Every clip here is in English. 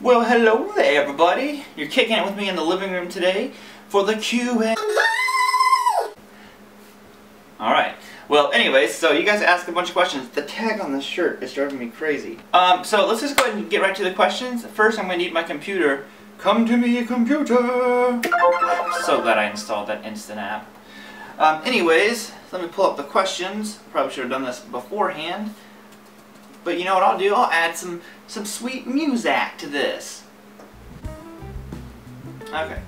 Well, hello there, everybody. You're kicking it with me in the living room today for the Q&A. Alright. Well, anyways, so you guys asked a bunch of questions. The tag on this shirt is driving me crazy. So let's just go ahead and get right to the questions. First, I'm going to need my computer. Come to me, computer! So glad I installed that instant app. Anyways, let me pull up the questions. Probably should have done this beforehand. But you know what I'll do? I'll add some sweet music to this. Okay.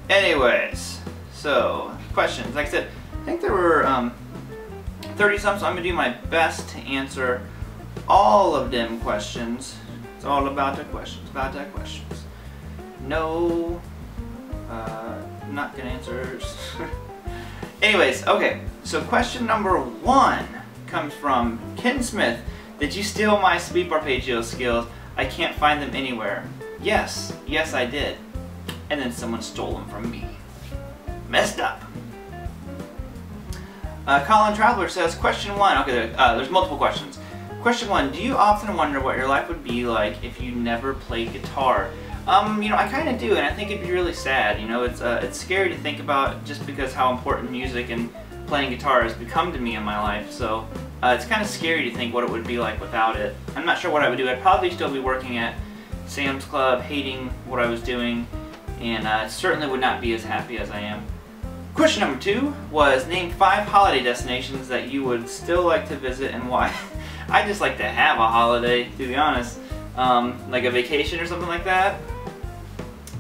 Anyways, so questions. Like I said, I think there were 30-some, so I'm gonna do my best to answer all of them questions. It's all about the questions. About the questions. No, not good answers. Anyways, okay. So question number 1 comes from Ken Smith. Did you steal my SKYPE arpeggio skills? I can't find them anywhere. Yes, I did. And then someone stole them from me. Messed up. Colin Traveler says, question 1. Okay, there's multiple questions. Question 1. Do you often wonder what your life would be like if you never played guitar? You know, I kind of do, and I think it'd be really sad. You know, it's scary to think about just because how important music and playing guitar has become to me in my life. So it's kind of scary to think what it would be like without it. I'm not sure what I would do. I'd probably still be working at Sam's Club, hating what I was doing, and certainly would not be as happy as I am. Question number 2 was, name 5 holiday destinations that you would still like to visit and why. I just like to have a holiday, to be honest. Like a vacation or something like that.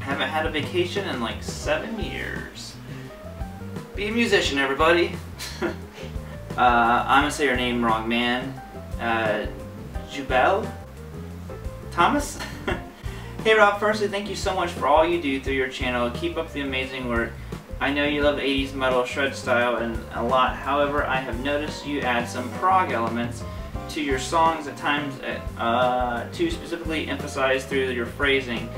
I haven't had a vacation in like 7 years. Be a musician, everybody. I'm gonna say your name wrong, man. Jubel? Thomas? Hey Rob, firstly, thank you so much for all you do through your channel. Keep up the amazing work. I know you love 80s metal shred style and a lot. However, I have noticed you add some prog elements to your songs at times to specifically emphasize through your phrasing.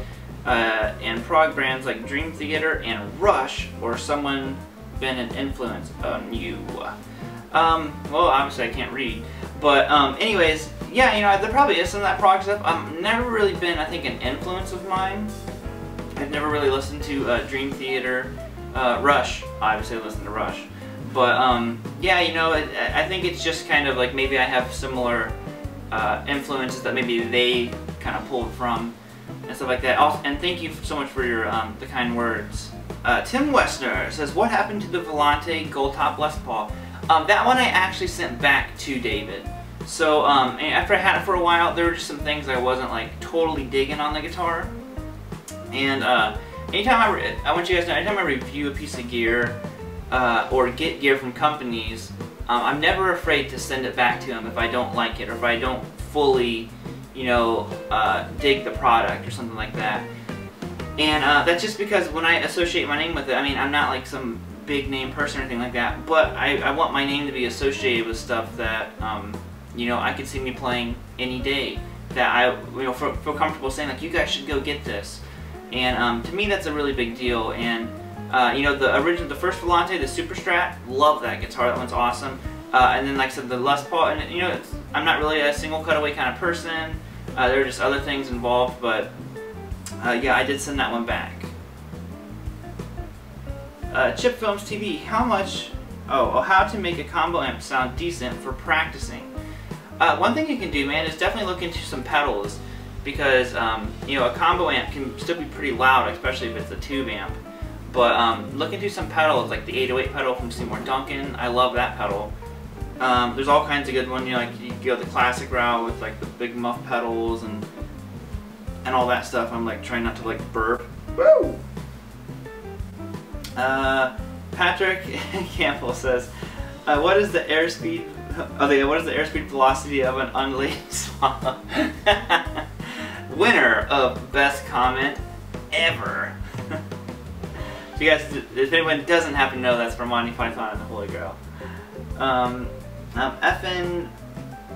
And prog brands like Dream Theater and Rush or someone been an influence on you? Well, obviously I can't read, but anyways, yeah, you know, there probably is some of that prog stuff. Never really been, I think, an influence of mine. I've never really listened to Dream Theater, Rush. Obviously, I listen to Rush, but yeah, you know, I think it's just kind of like maybe I have similar influences that maybe they kind of pulled from and stuff like that. And thank you so much for your the kind words. Tim Westner says, what happened to the Volante Gold Top Les Paul? That one I actually sent back to David. So after I had it for a while, there were just some things I wasn't like totally digging on the guitar. And anytime I want you guys to know, anytime I review a piece of gear or get gear from companies, I'm never afraid to send it back to them if I don't like it or if I don't fully, you know, dig the product or something like that. And that's just because when I associate my name with it, I mean, I'm not like some big name person or anything like that, but I want my name to be associated with stuff that, you know, I could see me playing any day, that I, you know, feel comfortable saying, like, you guys should go get this. And to me, that's a really big deal. And, you know, the first Volante, the Super Strat, love that guitar, that one's awesome. And then, like I said, the Les Paul, and, you know, I'm not really a single cutaway kind of person. There are just other things involved, but yeah, I did send that one back. Chip Films TV, how to make a combo amp sound decent for practicing. One thing you can do, man, is definitely look into some pedals, because you know, a combo amp can still be pretty loud, especially if it's a tube amp. But look into some pedals, like the 808 pedal from Seymour Duncan. I love that pedal. There's all kinds of good ones. You know, like you go the classic route with like the big muff pedals and all that stuff. I'm like trying not to like burp. Woo! Patrick Campbell says, "What is the airspeed? What is the airspeed velocity of an unladen swallow?" Winner of best comment ever. If you guys, if anyone doesn't happen to know, that's from Monty Python and the Holy Grail. FN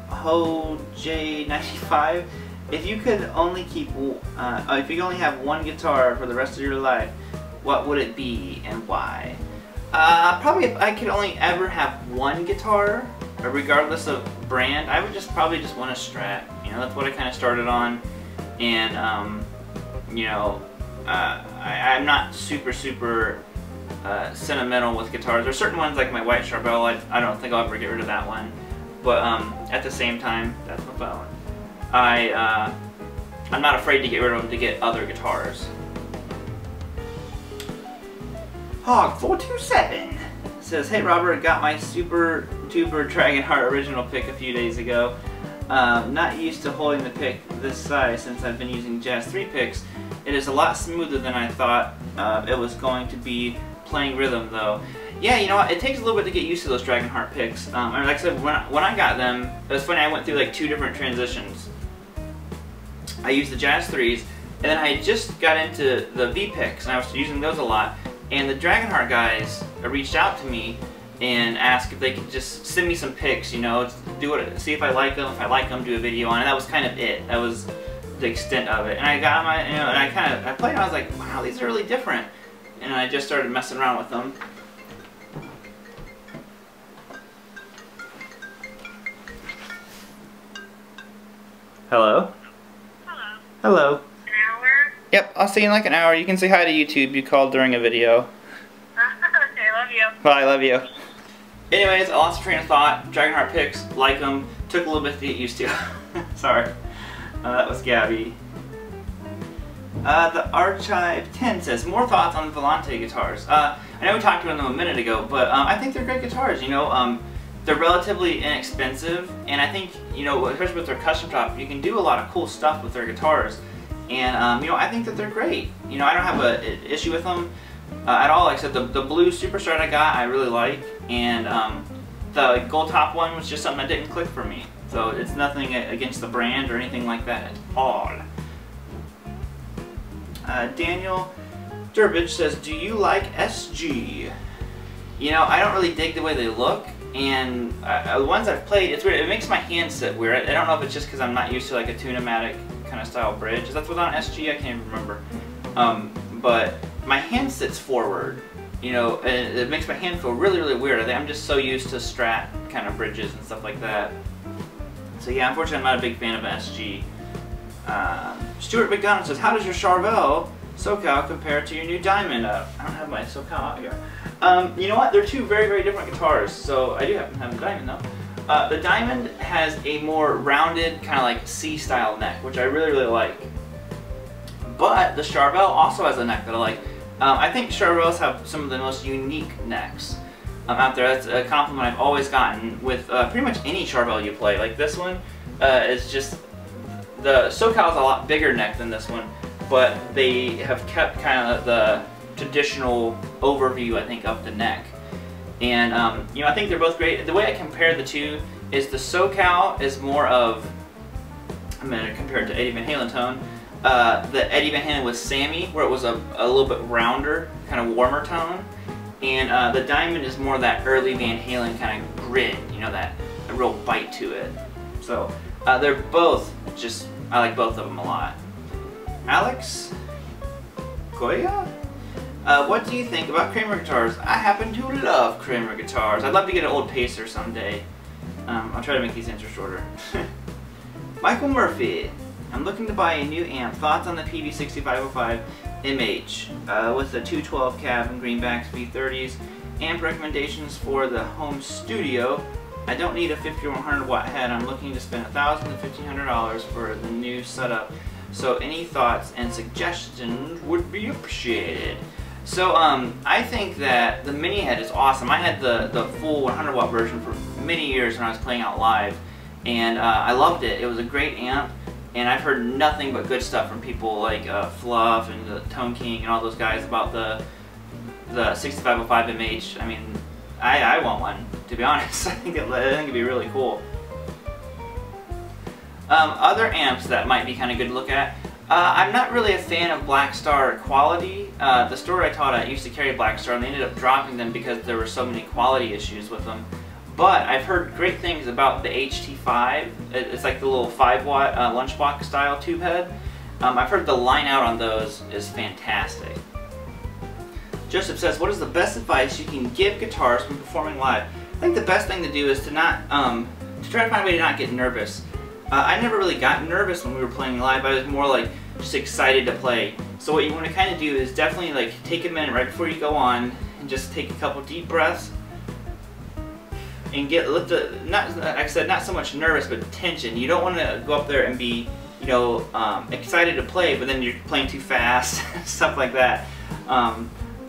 Ho J95. If you could only keep, if you could only have one guitar for the rest of your life, what would it be and why? Probably if I could only ever have one guitar, regardless of brand, I would probably just want a Strat. You know, that's what I kind of started on, and you know, I'm not super sentimental with guitars. There's certain ones like my white Charbel, I don't think I'll ever get rid of that one. But at the same time, that's my phone. I'm not afraid to get rid of them to get other guitars. Hog427 says, hey Robert, got my Super Duper Dragonheart original pick a few days ago. Not used to holding the pick this size since I've been using Jazz 3 picks. It is a lot smoother than I thought it was going to be playing rhythm though. Yeah, you know what, it takes a little bit to get used to those Dragonheart picks. And like I said, when I got them, it was funny, I went through like 2 different transitions. I used the Jazz 3s, and then I just got into the V picks, and I was using those a lot. And the Dragonheart guys reached out to me and asked if they could just send me some picks, you know, see if I like them. If I like them, do a video on it. That was kind of it. That was the extent of it. And I got my, you know, and I played and I was like, wow, these are really different. And I just started messing around with them. Hello? Hello. Hello. An hour? Yep, I'll see you in like an hour. You can say hi to YouTube. You called during a video. Okay, love you. Bye, love you. Anyways, I lost a train of thought. Dragonheart picks, like them. Took a little bit to get used to. Sorry. That was Gabby. The Archive 10 says, more thoughts on the Volante guitars. I know we talked about them a minute ago, but I think they're great guitars, you know. They're relatively inexpensive, and I think, you know, especially with their custom shop, you can do a lot of cool stuff with their guitars. And, you know, I think that they're great. You know, I don't have an issue with them at all, except the blue Superstrat I got, I really like. And the gold top one was just something that didn't click for me. So it's nothing against the brand or anything like that at all. Daniel Durbridge says, do you like SG? You know, I don't really dig the way they look. And the ones I've played, it's weird. It makes my hand sit weird. I don't know if it's just because I'm not used to like a tune-o-matic kind of style bridge. Is that what's on SG? I can't even remember. But my hand sits forward, you know, and it makes my hand feel really weird. I think I'm just so used to Strat kind of bridges and stuff like that. So yeah, unfortunately, I'm not a big fan of SG. Stuart McDonald says, how does your Charbel SoCal compare to your new Diamond? I don't have my SoCal out here. You know what? They're 2 very different guitars, so I do happen to have the Diamond though. The Diamond has a more rounded, kind of like C-style neck, which I really like. But the Charbel also has a neck that I like. I think Charbels have some of the most unique necks out there. That's a compliment I've always gotten with pretty much any Charbel you play. Like this one is just, the SoCal is a lot bigger neck than this one, but they have kept kind of the traditional overview, I think, of the neck. And you know, I think they're both great. The way I compare the 2 is the SoCal is more of, I'm going to compare it to Eddie Van Halen tone. The Eddie Van Halen with Sammy, where it was a little bit rounder, kind of warmer tone. And the Diamond is more that early Van Halen kind of grit, you know, that a real bite to it. So they're both just, I like both of them a lot. Alex Goya? What do you think about Kramer guitars? I happen to love Kramer guitars. I'd love to get an old Pacer someday. I'll try to make these answers shorter. Michael Murphy. I'm looking to buy a new amp. Thoughts on the PV6505 MH with the 212 cab and greenbacks V30s. Amp recommendations for the home studio. I don't need a 50 or 100 watt head. I'm looking to spend $1,000 to $1,500 for the new setup. So any thoughts and suggestions would be appreciated. So I think that the mini head is awesome. I had the full 100 watt version for many years when I was playing out live, and I loved it. It was a great amp, and I've heard nothing but good stuff from people like Fluff and the Tone King and all those guys about the 6505 MH. I mean, I want one, to be honest. I think it'd be really cool. Other amps that might be kind of good to look at. I'm not really a fan of Black Star quality. The store I taught at used to carry Black Star, and they ended up dropping them because there were so many quality issues with them. But I've heard great things about the HT5. It's like the little 5-watt lunchbox style tube head. I've heard the line out on those is fantastic. Joseph says, what is the best advice you can give guitarists when performing live? I think the best thing to do is to not, to try to find a way to not get nervous. I never really got nervous when we were playing live. I was more like just excited to play. So what you want to kind of do is definitely like take a minute right before you go on and just take a couple deep breaths and let the, not like I said, not so much nervous, but tension. You don't want to go up there and be, you know, excited to play, but then you're playing too fast, stuff like that.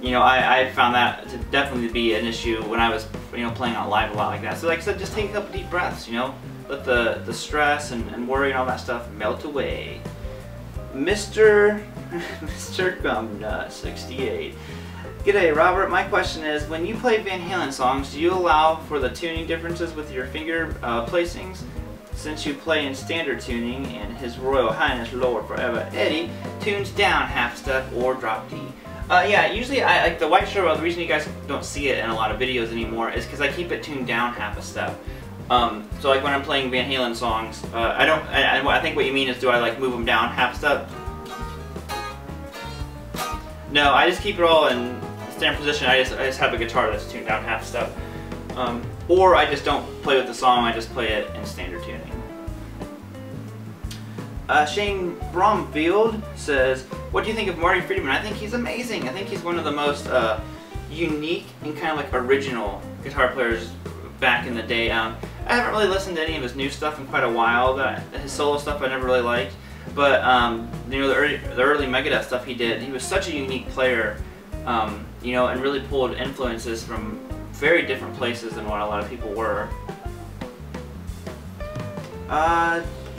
You know, I found that to definitely be an issue when I was, you know, playing on live a lot like that. So like I said, just take a couple deep breaths, you know, let the stress and worry and all that stuff melt away. Mr. Gumnut 68. G'day Robert, my question is, when you play Van Halen songs, do you allow for the tuning differences with your finger placings? Since you play in standard tuning and His Royal Highness Lord Forever Eddie tunes down half step or drop D. Yeah, usually I like the white shirt. The reason you guys don't see it in a lot of videos anymore is because I keep it tuned down half a step. So like when I'm playing Van Halen songs, I think what you mean is, do I like move them down half step? No, I just keep it all in standard position. I just have a guitar that's tuned down half step. Or I just don't play with the song, I just play it in standard tuning. Shane Bromfield says, what do you think of Marty Friedman? I think he's amazing. I think he's one of the most unique and kind of like original guitar players back in the day. I haven't really listened to any of his new stuff in quite a while. His solo stuff I never really liked. But you know, the early Megadeth stuff he did, he was such a unique player, you know, and really pulled influences from very different places than what a lot of people were.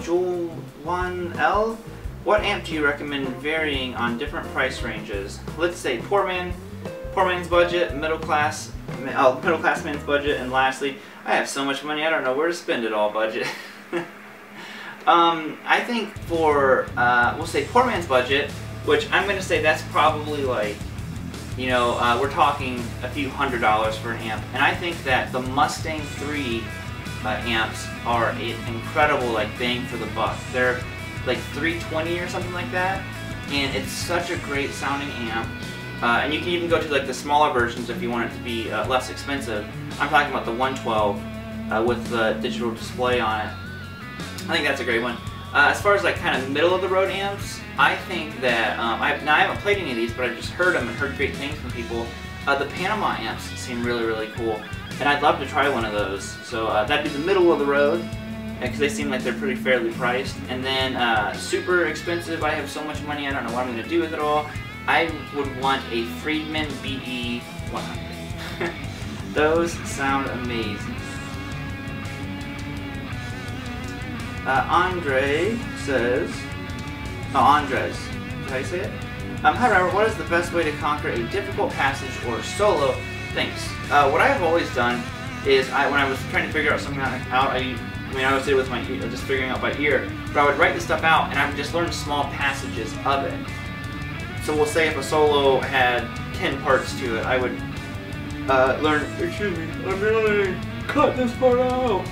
Joel 1L, what amp do you recommend varying on different price ranges? Let's say poor man's budget, middle class man's budget, and lastly, I have so much money I don't know where to spend it all budget. I think for we'll say poor man's budget, which I'm gonna say that's probably like, you know, we're talking a few $100s for an amp, and I think that the Mustang 3 amps are an incredible like bang for the buck. They're like $320 or something like that, and it's such a great sounding amp. And you can even go to like the smaller versions if you want it to be less expensive. I'm talking about the 112 with the digital display on it. I think that's a great one. As far as like kind of middle of the road amps, I think that I haven't played any of these, but I've just heard them and heard great things from people. The Panama amps seem really cool, and I'd love to try one of those. So that'd be the middle of the road, because they seem like they're pretty fairly priced. And then super expensive, I have so much money I don't know what I'm going to do with it all. I would want a Friedman BE 100. Those sound amazing. Andre says, Andres, did I say it? Hi Robert, what is the best way to conquer a difficult passage or solo? Thanks. What I have always done is, when I was trying to figure out something out, I always did it with my ear, just figuring out by ear, but I would write the stuff out and I would just learn small passages of it. So we'll say if a solo had 10 parts to it, I would learn, excuse me, I'm really cut this part out.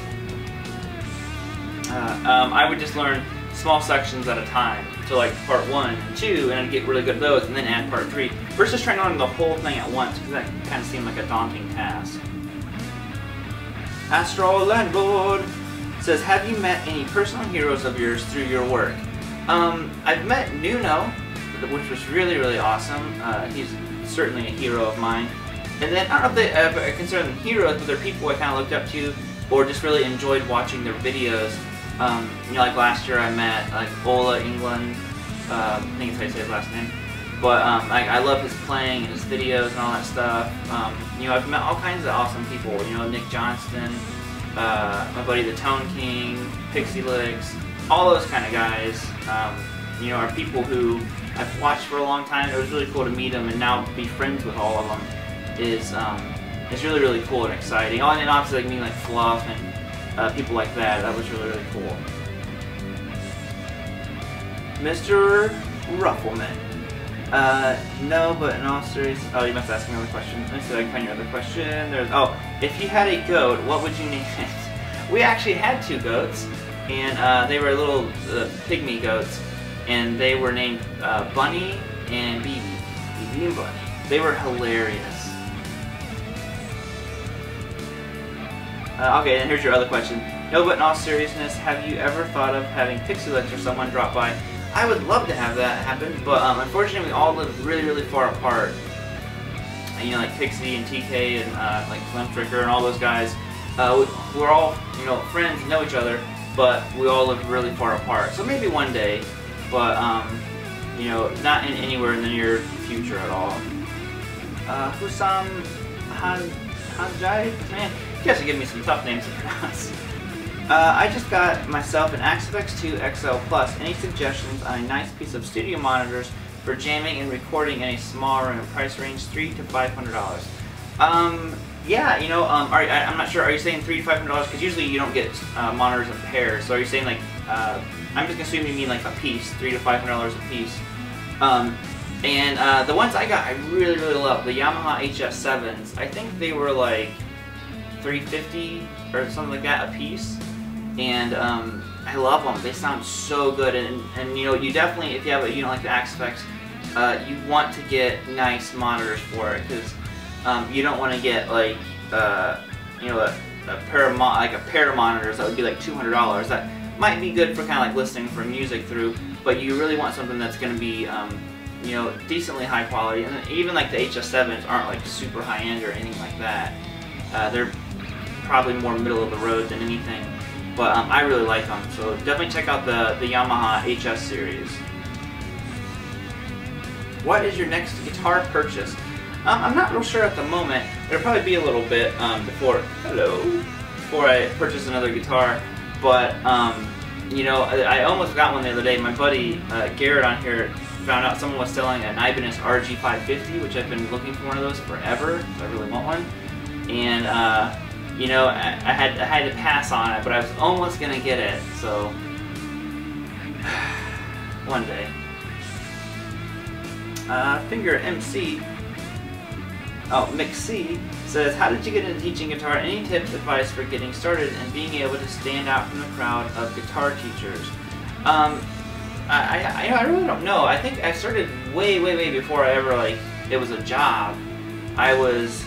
I would just learn small sections at a time. So like part 1 and 2, and I'd get really good at those, and then add part 3. Versus trying to learn the whole thing at once, because that kind of seemed like a daunting task. Astral Landlord says, have you met any personal heroes of yours through your work? I've met Nuno, which was really awesome. He's certainly a hero of mine. And then, I don't know if I consider them heroes, but they're people I kind of looked up to, or just really enjoyed watching their videos. You know, like last year I met like Ola England, I think it's how you say his last name. But I love his playing and his videos and all that stuff. You know, I've met all kinds of awesome people. You know, Nick Johnston, my buddy the Tone King, Pixie Licks, all those kind of guys. You know, are people who I've watched for a long time. It was really cool to meet them and now be friends with all of them. It's really cool and exciting. Oh, and then obviously like me, like Fluff and people like that. That was really cool. Mr. Ruffleman. No, but in all seriousness, oh, you must ask me another question. Let me see if I can find your other question. There's, oh, if you had a goat, what would you name it? We actually had 2 goats, and they were little pygmy goats, and they were named Bunny and Bibi. Bibi and Bunny. They were hilarious. Okay, and here's your other question. No, but in all seriousness, have you ever thought of having Pixie Licks or someone drop by? I would love to have that happen, but unfortunately we all live really, really far apart. You know, like Pixie and TK and like Slim Fricker and all those guys. We're all, you know, friends, know each other, but we all live really far apart. So maybe one day, but you know, not in anywhere in the near future at all. Husam Hanjai? Man, you guys are giving me some tough names to pronounce. I just got myself an Axe-Fx 2 XL Plus. Any suggestions on a nice piece of studio monitors for jamming and recording in a small room? Price range $300 to $500. Yeah, you know, I'm not sure. Are you saying $300 to $500? Because usually you don't get monitors in pairs. So are you saying like? I'm just assuming you mean like a piece, $300 to $500 a piece. And the ones I got, I really, really love the Yamaha HS7s. I think they were like $350 or something like that a piece. And I love them. They sound so good. And you know, you definitely, if you have a, you know, like the Axe-Fx, you want to get nice monitors for it, because you don't want to get like you know, a pair of monitors that would be like $200. That might be good for kind of like listening for music through, but you really want something that's going to be you know, decently high quality. And even like the HS7s aren't like super high end or anything like that. They're probably more middle of the road than anything, but I really like them. So definitely check out the Yamaha HS series. What is your next guitar purchase? I'm not real sure at the moment. It'll probably be a little bit before I purchase another guitar. But you know, I almost got one the other day. My buddy Garrett on here found out someone was selling an Ibanez RG550, which I've been looking for one of those forever. So I really want one. And you know, I had to pass on it, but I was almost gonna get it. So one day. Finger MC. Oh, McC says, how did you get into teaching guitar? Any tips, advice for getting started and being able to stand out from the crowd of guitar teachers? I really don't know. I think I started way before I ever, like, it was a job. I was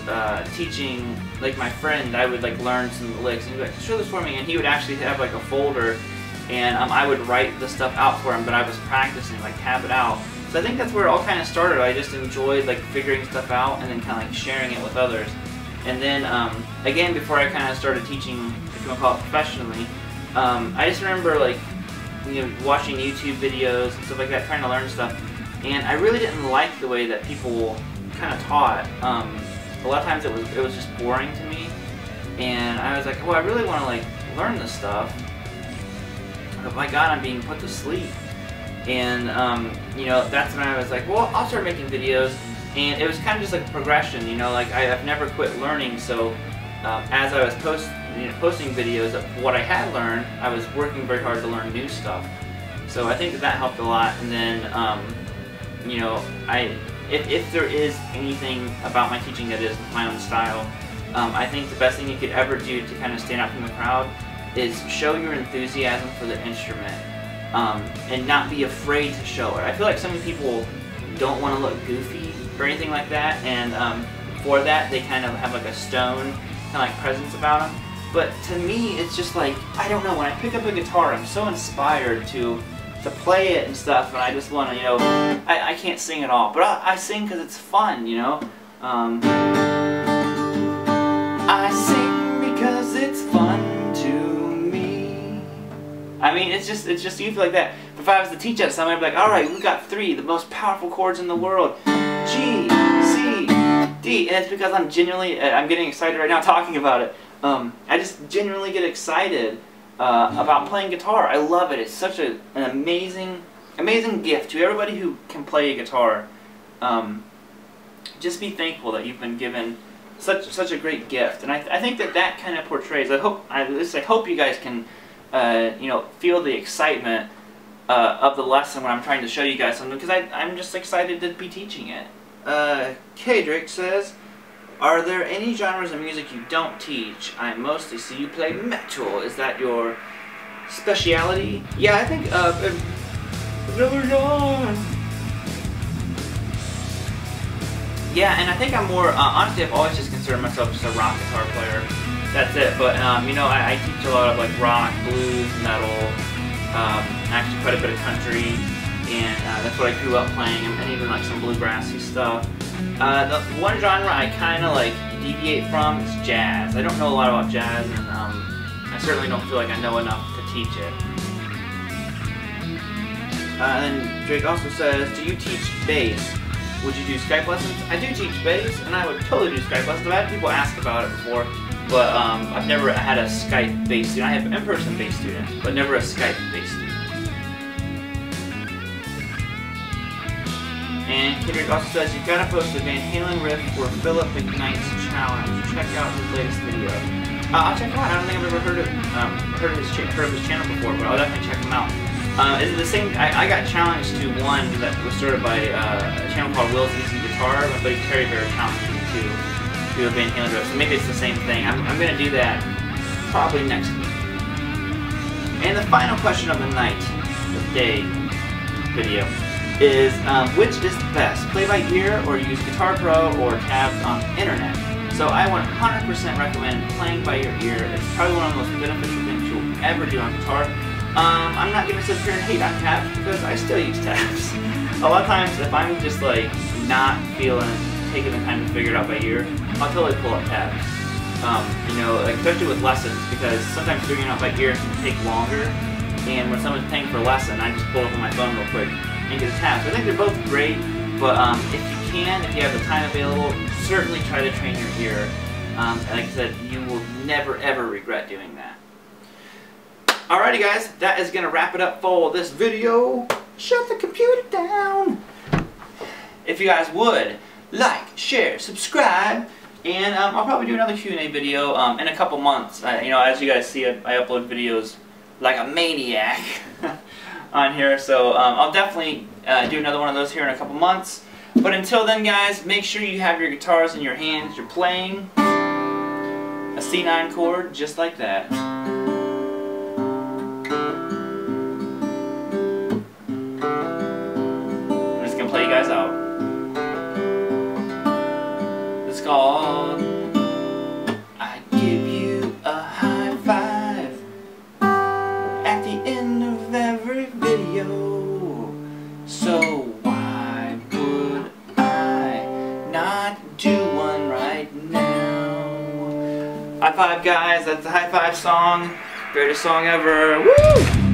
teaching, like, my friend. I would, like, learn some licks, and he'd be like, show this for me, and he would actually have, like, a folder, and I would write the stuff out for him, but I was practicing, like, tab it out. So I think that's where it all kind of started. I just enjoyed like figuring stuff out and then kind of like sharing it with others. And then again, before I kind of started teaching, if you want to call it professionally, I just remember like, you know, watching YouTube videos and stuff like that, trying to learn stuff. And I really didn't like the way that people kind of taught. A lot of times it was just boring to me, and I was like, well, I really want to like learn this stuff. But my God, I'm being put to sleep. And you know, that's when I was like, well, I'll start making videos. And it was kind of just like a progression, you know, like I've never quit learning. So as I was posting videos of what I had learned, I was working very hard to learn new stuff. So I think that helped a lot. And then you know, if there is anything about my teaching that is my own style, I think the best thing you could ever do to kind of stand out from the crowd is show your enthusiasm for the instrument. And not be afraid to show it. I feel like some people don't want to look goofy or anything like that, and for that they kind of have like a stone kind of like presence about them. But to me, it's just like, I don't know, when I pick up a guitar, I'm so inspired to play it and stuff, and I just want to, you know, I can't sing at all, but I sing because it's fun, you know. I sing because it's fun to I mean, it's just you feel like that. If I was to teach that to somebody, I'd be like, all right, we got 3, the most powerful chords in the world, G, C, D, and it's because I'm getting excited right now talking about it. I just genuinely get excited about playing guitar. I love it. It's such an amazing gift to everybody who can play a guitar. Just be thankful that you've been given such a great gift, and I think that kind of portrays. I hope you guys can. You know, feel the excitement of the lesson when I'm trying to show you guys something, because I'm just excited to be teaching it. K-Drake says, are there any genres of music you don't teach? I mostly see you play metal. Is that your speciality? Yeah, I think, Never Yawn. Yeah, and I think I'm more, honestly, I've always just considered myself just a rock guitar player. That's it, but you know, I teach a lot of like rock, blues, metal, actually quite a bit of country, and that's what I grew up playing, and even like some bluegrassy stuff. The one genre I kind of like deviate from is jazz. I don't know a lot about jazz, and I certainly don't feel like I know enough to teach it. And then Drake also says, do you teach bass? Would you do Skype lessons? I do teach bass, and I would totally do Skype lessons. I've had people ask about it before, but I've never had a Skype bass student. I have in-person bass students, but never a Skype bass student. And Kendrick also says, you've got to post the Van Halen riff for Philip McKnight's challenge. Check out his latest video. I'll check him out. I don't think I've ever heard of his channel before, but I'll definitely check him out. Is it the same? I got challenged to one that was started by a channel called Will's Easy Guitar. My buddy Terry Bear challenged me to do a Van Halen riff, so maybe it's the same thing. I'm going to do that probably next week. And the final question of the night, the day video, is which is the best, play by ear or use Guitar Pro or tabs on the internet? So I 100% recommend playing by your ear. It's probably one of the most beneficial things you'll ever do on guitar. I'm not going to sit here and hate on tabs because I still use tabs. A lot of times if I'm just like not taking the time to figure it out by ear, I'll totally pull up tabs. You know, like, especially with lessons, because sometimes figuring it out by ear can take longer, and when someone's paying for a lesson, I just pull up on my phone real quick and get a tab. So I think they're both great, but if you have the time available, certainly try to train your ear. And like I said, you will never ever regret doing that. Alrighty guys, that is going to wrap it up for this video. Shut the computer down. If you guys would like, share, subscribe, and I'll probably do another Q&A video in a couple months. You know, as you guys see, I upload videos like a maniac on here, so I'll definitely do another one of those here in a couple months. But until then guys, make sure you have your guitars in your hands. You're playing a C9 chord just like that. I'm just gonna play you guys out. It's called I Give You a High Five at the end of every video. So why would I not do one right now? High five guys, that's the high five song. Greatest song ever. Woo!